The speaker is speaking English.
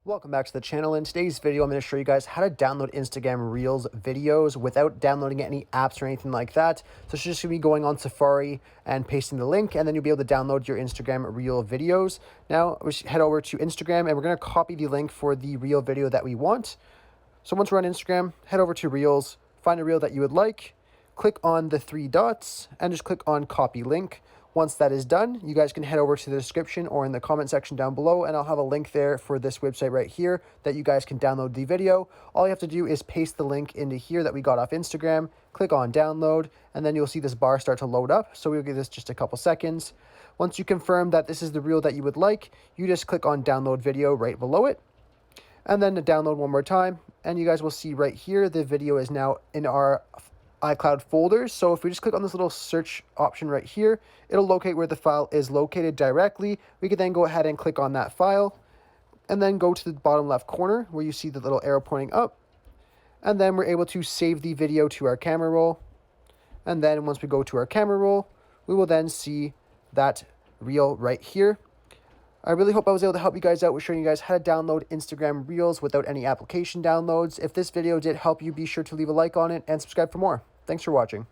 Welcome back to the channel. In today's video, I'm going to show you guys how to download Instagram Reels videos without downloading any apps or anything like that. So it's just going to be going on Safari and pasting the link, and then you'll be able to download your Instagram Reel videos. Now, we should head over to Instagram, and we're going to copy the link for the Reel video that we want. So once we're on Instagram, head over to Reels, find a Reel that you would like, click on the three dots, and just click on Copy Link. Once that is done, you guys can head over to the description or in the comment section down below, and I'll have a link there for this website right here that you guys can download the video. All you have to do is paste the link into here that we got off Instagram, click on download, and then you'll see this bar start to load up. So we'll give this just a couple seconds. Once you confirm that this is the reel that you would like, you just click on download video right below it, and then to download one more time, and you guys will see right here the video is now in our iCloud folders. So if we just click on this little search option right here, it'll locate where the file is located directly. We could then go ahead and click on that file and then go to the bottom left corner where you see the little arrow pointing up, and then we're able to save the video to our camera roll. And then once we go to our camera roll, we will then see that reel right here. I really hope I was able to help you guys out with showing you guys how to download Instagram Reels without any application downloads. If this video did help you, be sure to leave a like on it and subscribe for more. Thanks for watching.